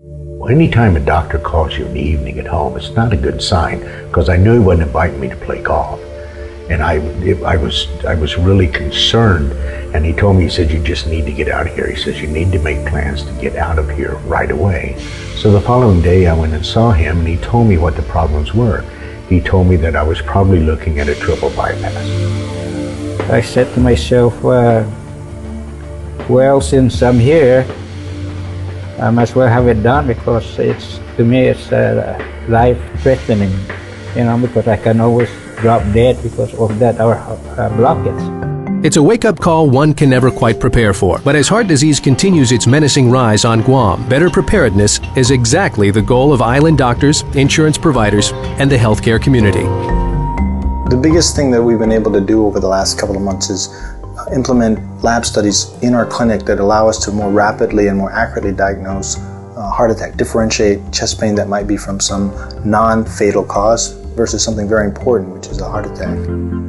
Well, anytime a doctor calls you in the evening at home, it's not a good sign, because I knew he wasn't inviting me to play golf. And I was really concerned, and he told me, he said, you just need to get out of here. He says, you need to make plans to get out of here right away. So the following day I went and saw him, and he told me what the problems were. He told me that I was probably looking at a triple bypass. I said to myself, well, since I'm here, I might as well have it done, because to me it's life-threatening, because I can always drop dead because of that blockage. It's a wake-up call one can never quite prepare for. But as heart disease continues its menacing rise on Guam, better preparedness is exactly the goal of island doctors, insurance providers, and the healthcare community. The biggest thing that we've been able to do over the last couple of months is implement lab studies in our clinic that allow us to more rapidly and more accurately diagnose heart attack, differentiate chest pain that might be from some non-fatal cause versus something very important, which is a heart attack.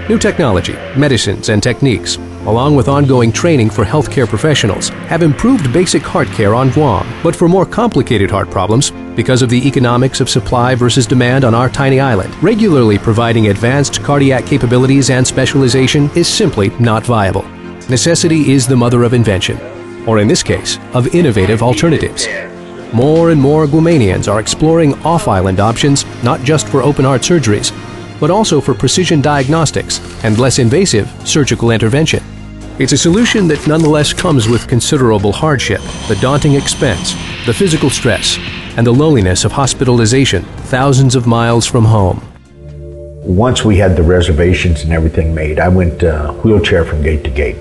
New technology, medicines, and techniques, along with ongoing training for healthcare professionals, have improved basic heart care on Guam. But for more complicated heart problems, because of the economics of supply versus demand on our tiny island, regularly providing advanced cardiac capabilities and specialization is simply not viable. Necessity is the mother of invention, or in this case, of innovative alternatives. More and more Guamanians are exploring off-island options, not just for open-heart surgeries, but also for precision diagnostics and less invasive surgical intervention. It's a solution that nonetheless comes with considerable hardship, the daunting expense, the physical stress, and the loneliness of hospitalization thousands of miles from home. Once we had the reservations and everything made, I went wheelchair from gate to gate.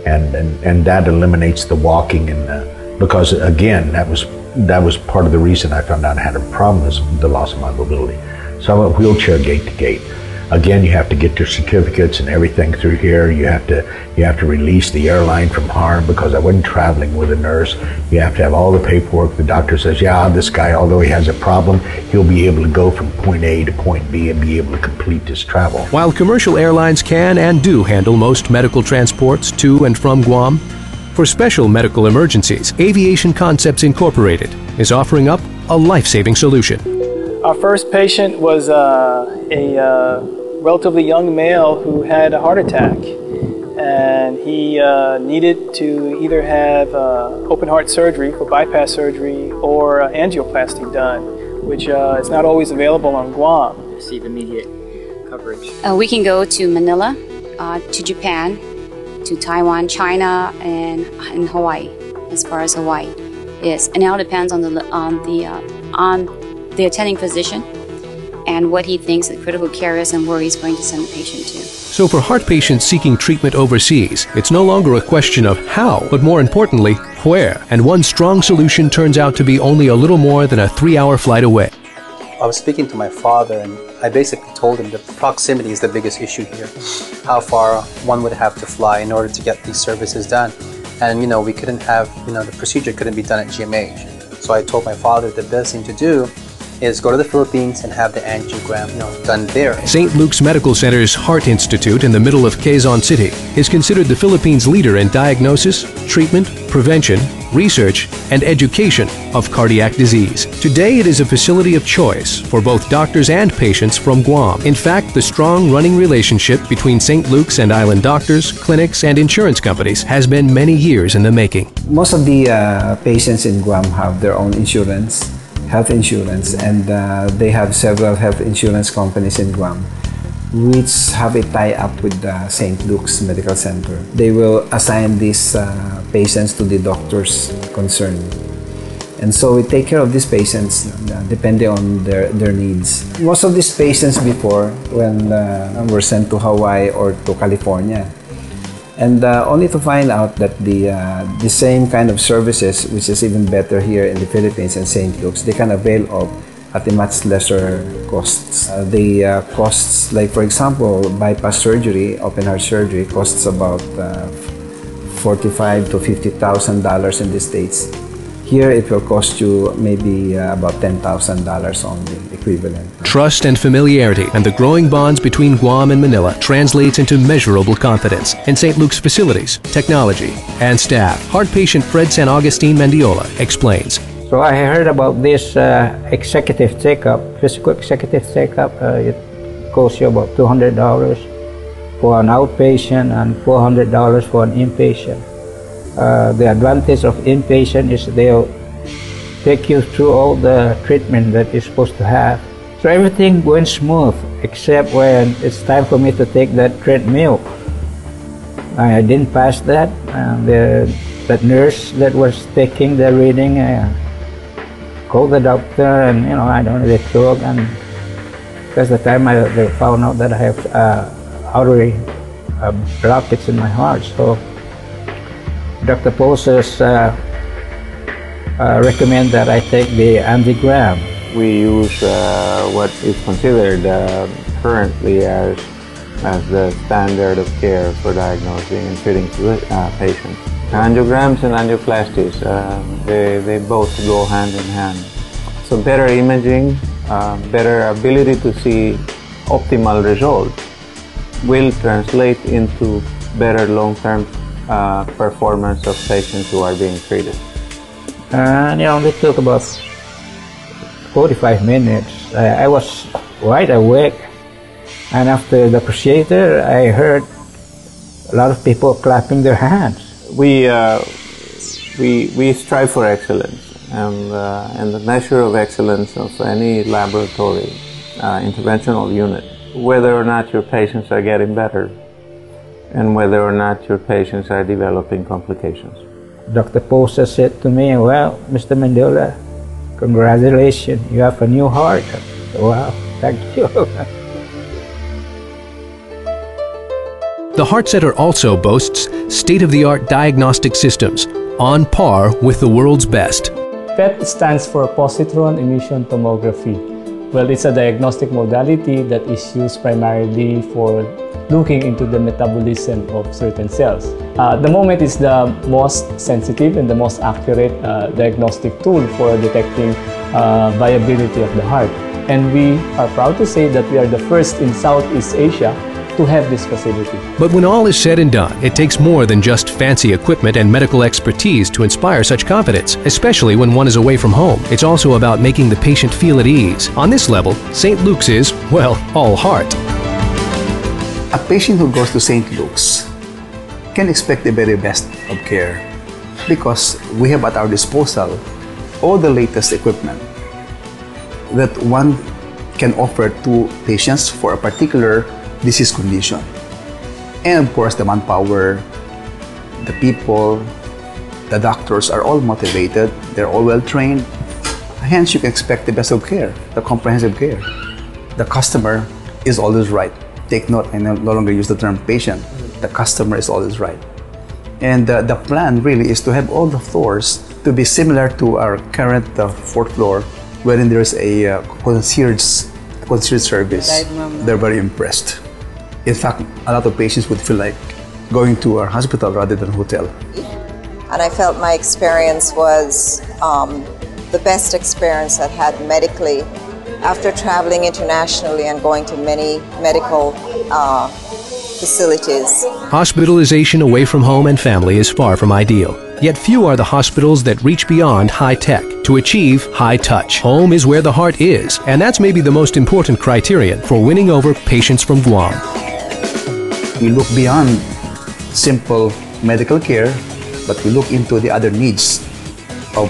And that eliminates the walking, and because again, that was part of the reason I found out I had a problem, is the loss of my mobility. So I went wheelchair gate to gate. Again, you have to get your certificates and everything through here. You have to release the airline from harm, because I wasn't traveling with a nurse. You have to have all the paperwork. The doctor says, yeah, this guy, although he has a problem, he'll be able to go from point A to point B and be able to complete his travel. While commercial airlines can and do handle most medical transports to and from Guam, for special medical emergencies, Aviation Concepts Incorporated is offering up a life-saving solution. Our first patient was a relatively young male who had a heart attack, and he needed to either have open heart surgery for bypass surgery or angioplasty done, which is not always available on Guam. Receive immediate coverage. We can go to Manila, to Japan, to Taiwan, China, and Hawaii. As far as Hawaii, yes, and it all depends on the attending physician and what he thinks the critical care is and where he's going to send the patient to. So for heart patients seeking treatment overseas, it's no longer a question of how, but more importantly, where. And one strong solution turns out to be only a little more than a 3-hour flight away. I was speaking to my father, and I basically told him that proximity is the biggest issue here. How far one would have to fly in order to get these services done. And we couldn't have, the procedure couldn't be done at GMH. So I told my father the best thing to do is go to the Philippines and have the angiogram done there. St. Luke's Medical Center's Heart Institute in the middle of Quezon City is considered the Philippines' leader in diagnosis, treatment, prevention, research, and education of cardiac disease. Today, it is a facility of choice for both doctors and patients from Guam. In fact, the strong running relationship between St. Luke's and island doctors, clinics, and insurance companies has been many years in the making. Most of the patients in Guam have their own insurance, health insurance, and they have several health insurance companies in Guam which have a tie-up with the St. Luke's Medical Center. They will assign these patients to the doctors concerned. And so we take care of these patients depending on their needs. Most of these patients before, when were sent to Hawaii or to California, and only to find out that the same kind of services, which is even better here in the Philippines and St. Luke's, they can avail of at a much lesser costs. The costs, like for example, bypass surgery, open heart surgery, costs about $45,000 to $50,000 in the States. Here, it will cost you maybe about $10,000 only, equivalent. Trust and familiarity and the growing bonds between Guam and Manila translates into measurable confidence in St. Luke's facilities, technology, and staff. Heart patient Fred San Agustin Mendiola explains. So I heard about this executive checkup, physical executive checkup. It costs you about $200 for an outpatient and $400 for an inpatient. The advantage of inpatient is they'll take you through all the treatment that you're supposed to have. So everything went smooth except when it's time for me to take that treadmill. I didn't pass that. That nurse that was taking the reading called the doctor, and I don't know, they took, and that's the time they found out that I have artery blockage in my heart. So Dr. Poses recommend that I take the angiogram. We use what is considered currently as the standard of care for diagnosing and treating patients. Angiograms and angioplasties, they both go hand in hand. So better imaging, better ability to see optimal results will translate into better long-term performance of patients who are being treated. And it took about 45 minutes. I was wide awake, and after the procedure, I heard a lot of people clapping their hands. We strive for excellence, and the measure of excellence of any laboratory interventional unit, whether or not your patients are getting better, and whether or not your patients are developing complications. Dr. Poses said to me, "Well, Mr. Mendola, congratulations, you have a new heart." Wow, thank you. The Heart Center also boasts state-of-the-art diagnostic systems on par with the world's best. PET stands for positron emission tomography. Well, it's a diagnostic modality that is used primarily for looking into the metabolism of certain cells. The moment is the most sensitive and the most accurate diagnostic tool for detecting viability of the heart. And we are proud to say that we are the first in Southeast Asia to have this facility. But when all is said and done, it takes more than just fancy equipment and medical expertise to inspire such confidence, especially when one is away from home. It's also about making the patient feel at ease. On this level, St. Luke's is, well, all heart. A patient who goes to St. Luke's can expect the very best of care because we have at our disposal all the latest equipment that one can offer to patients for a particular disease condition. And of course, the manpower, the people, the doctors are all motivated, they're all well trained. Hence, you can expect the best of care, the comprehensive care. The customer is always right. Take note, I no longer use the term patient. The customer is always right. And the plan really is to have all the floors to be similar to our current fourth floor, wherein there's a concierge service. They're very impressed. In fact, a lot of patients would feel like going to our hospital rather than a hotel. And I felt my experience was the best experience I've had medically after traveling internationally and going to many medical facilities. Hospitalization away from home and family is far from ideal. Yet few are the hospitals that reach beyond high tech to achieve high touch. Home is where the heart is, and that's maybe the most important criterion for winning over patients from Guam. We look beyond simple medical care, but we look into the other needs of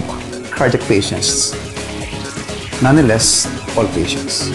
cardiac patients. Nonetheless, all patients.